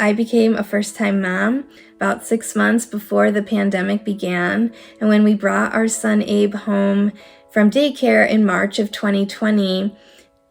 I became a first-time mom about 6 months before the pandemic began. And when we brought our son Abe home from daycare in March of 2020,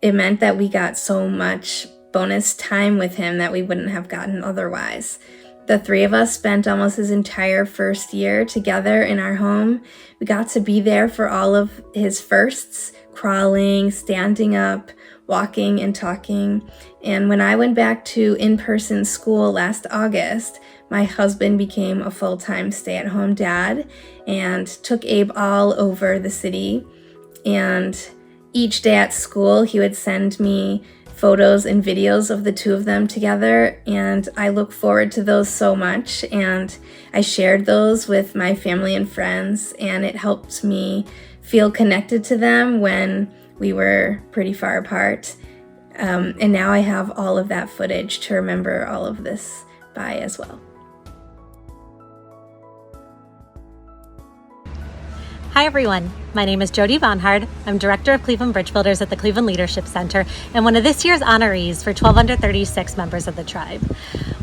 it meant that we got so much bonus time with him that we wouldn't have gotten otherwise. The three of us spent almost his entire first year together in our home. We got to be there for all of his firsts, crawling, standing up, walking, and talking. And when I went back to in-person school last August, my husband became a full-time stay-at-home dad and took Abe all over the city. And each day at school, he would send me photos and videos of the two of them together, and I look forward to those so much. And I shared those with my family and friends, and it helped me feel connected to them when we were pretty far apart. And now I have all of that footage to remember all of this by as well. Hi everyone, my name is Jody Vonhard. I'm Director of Cleveland Bridge Builders at the Cleveland Leadership Center and one of this year's honorees for 12 under 36 members of the tribe.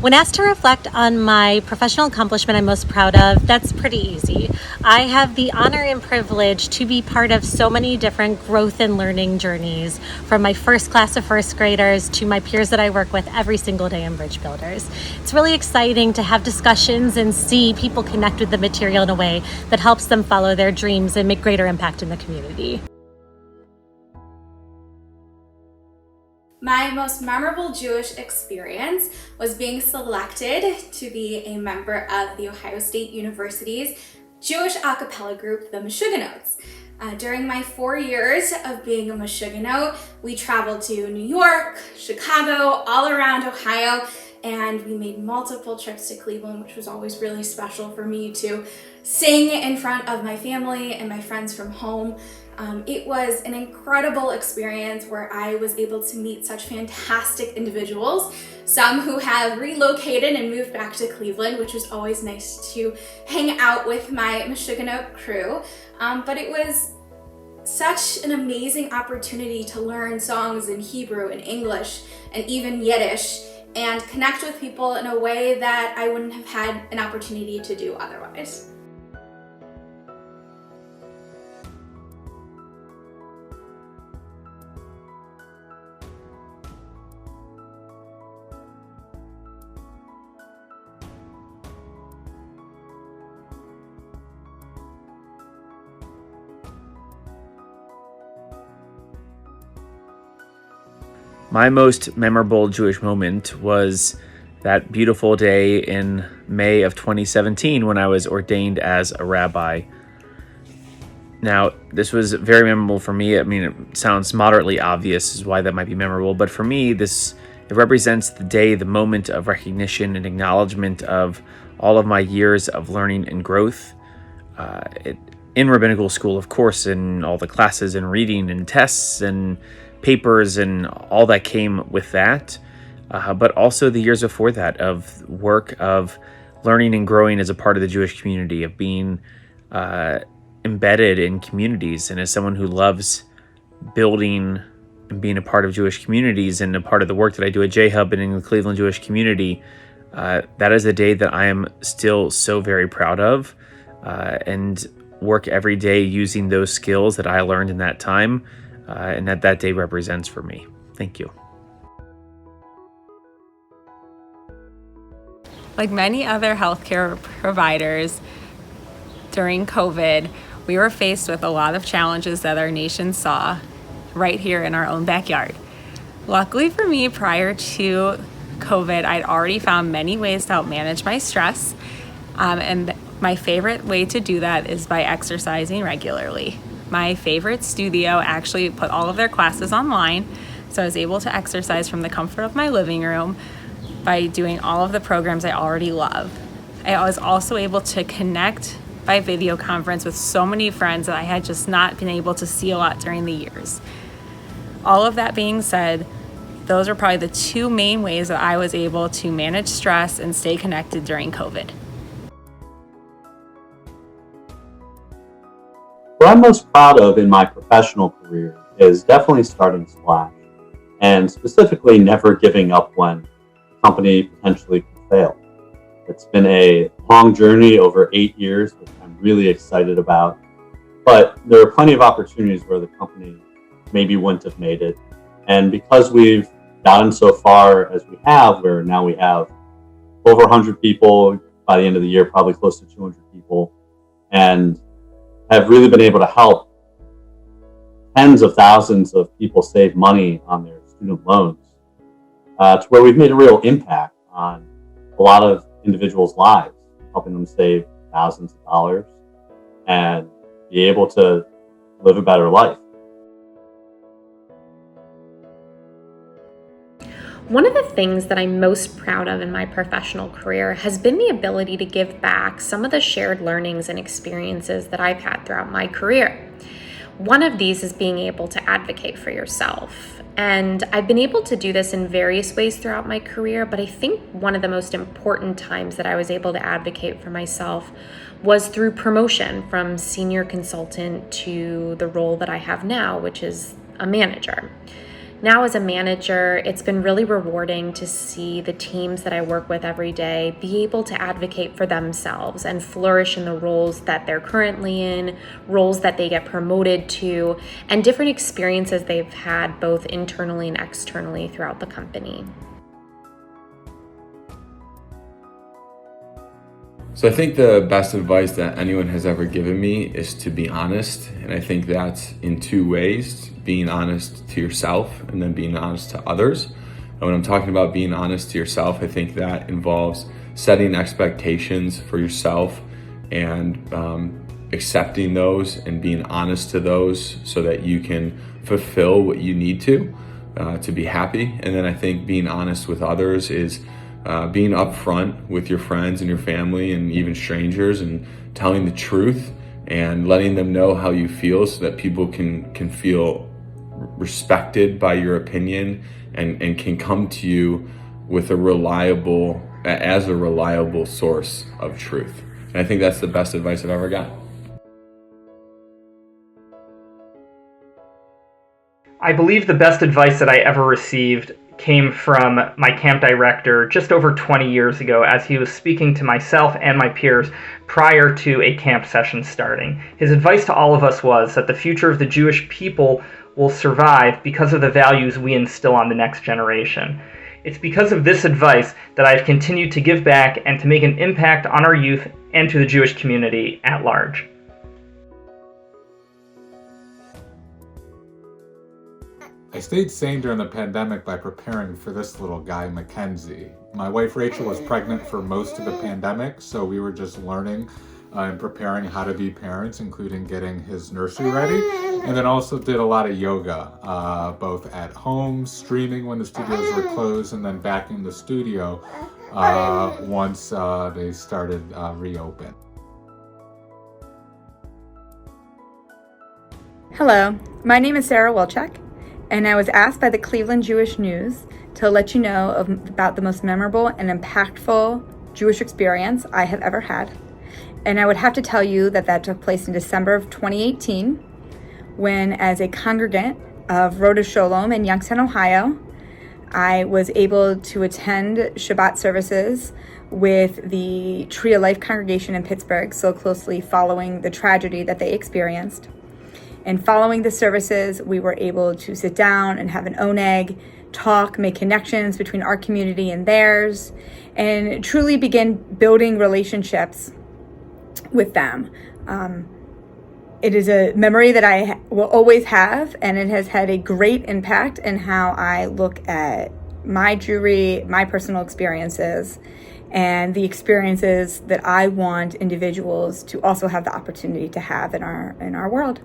When asked to reflect on my professional accomplishment I'm most proud of, that's pretty easy. I have the honor and privilege to be part of so many different growth and learning journeys, from my first class of first graders to my peers that I work with every single day in Bridge Builders. It's really exciting to have discussions and see people connect with the material in a way that helps them follow their dreams and make greater impact in the community. My most memorable Jewish experience was being selected to be a member of the Ohio State University's Jewish a cappella group, the Meshugganotes. During my 4 years of being a Meshugganote, we traveled to New York, Chicago, all around Ohio, and we made multiple trips to Cleveland, which was always really special for me to sing in front of my family and my friends from home. It was an incredible experience where I was able to meet such fantastic individuals, some who have relocated and moved back to Cleveland, which was always nice to hang out with my Meshugganote crew. But it was such an amazing opportunity to learn songs in Hebrew and English and even Yiddish and connect with people in a way that I wouldn't have had an opportunity to do otherwise. My most memorable Jewish moment was that beautiful day in May of 2017 when I was ordained as a rabbi. Now, this was very memorable for me. I mean, it sounds moderately obvious as why that might be memorable, but for me, it represents the day, the moment of recognition and acknowledgement of all of my years of learning and growth. In rabbinical school, of course, in all the classes and reading and tests and papers and all that came with that, but also the years before that of work, of learning and growing as a part of the Jewish community, of being embedded in communities. And as someone who loves building and being a part of Jewish communities and a part of the work that I do at J-Hub and in the Cleveland Jewish community, that is a day that I am still so very proud of, and work every day using those skills that I learned in that time, and that day represents for me. Thank you. Like many other healthcare providers, during COVID, we were faced with a lot of challenges that our nation saw right here in our own backyard. Luckily for me, prior to COVID, I'd already found many ways to help manage my stress, and my favorite way to do that is by exercising regularly. My favorite studio actually put all of their classes online, so I was able to exercise from the comfort of my living room by doing all of the programs I already love. I was also able to connect by video conference with so many friends that I had just not been able to see a lot during the years. All of that being said, those are probably the two main ways that I was able to manage stress and stay connected during COVID. What I'm most proud of in my professional career is definitely starting Splash, and specifically never giving up when the company potentially could fail. It's been a long journey over 8 years, which I'm really excited about. But there are plenty of opportunities where the company maybe wouldn't have made it. And because we've gotten so far as we have, where now we have over 100 people by the end of the year, probably close to 200 people, and have really been able to help tens of thousands of people save money on their student loans, to where we've made a real impact on a lot of individuals' lives, helping them save thousands of dollars and be able to live a better life. One of the things that I'm most proud of in my professional career has been the ability to give back some of the shared learnings and experiences that I've had throughout my career. One of these is being able to advocate for yourself. And I've been able to do this in various ways throughout my career, but I think one of the most important times that I was able to advocate for myself was through promotion from senior consultant to the role that I have now, which is a manager. Now as a manager, it's been really rewarding to see the teams that I work with every day be able to advocate for themselves and flourish in the roles that they're currently in, roles that they get promoted to, and different experiences they've had both internally and externally throughout the company. So I think the best advice that anyone has ever given me is to be honest. And I think that's in two ways: being honest to yourself and then being honest to others. And when I'm talking about being honest to yourself, I think that involves setting expectations for yourself and accepting those and being honest to those so that you can fulfill what you need to be happy. And then I think being honest with others is being upfront with your friends and your family and even strangers and telling the truth and letting them know how you feel so that people can feel respected by your opinion and can come to you with a reliable source of truth. And I think that's the best advice I've ever got. I believe the best advice that I ever received came from my camp director just over 20 years ago as he was speaking to myself and my peers prior to a camp session starting. His advice to all of us was that the future of the Jewish people will survive because of the values we instill on the next generation. It's because of this advice that I've continued to give back and to make an impact on our youth and to the Jewish community at large. I stayed sane during the pandemic by preparing for this little guy, Mackenzie. My wife Rachel was pregnant for most of the pandemic, so we were just learning and preparing how to be parents, including getting his nursery ready, and then also did a lot of yoga, both at home, streaming when the studios were closed, and then back in the studio once they started reopen. Hello, my name is Sarah Wilczek, and I was asked by the Cleveland Jewish News to let you know about the most memorable and impactful Jewish experience I have ever had. And I would have to tell you that took place in December of 2018, when as a congregant of Roda Sholom in Youngstown, Ohio, I was able to attend Shabbat services with the Tree of Life congregation in Pittsburgh, so closely following the tragedy that they experienced. And following the services, we were able to sit down and have an oneg, talk, make connections between our community and theirs, and truly begin building relationships with them. It is a memory that I will always have, and it has had a great impact in how I look at my Jewry, my personal experiences, and the experiences that I want individuals to also have the opportunity to have in our world.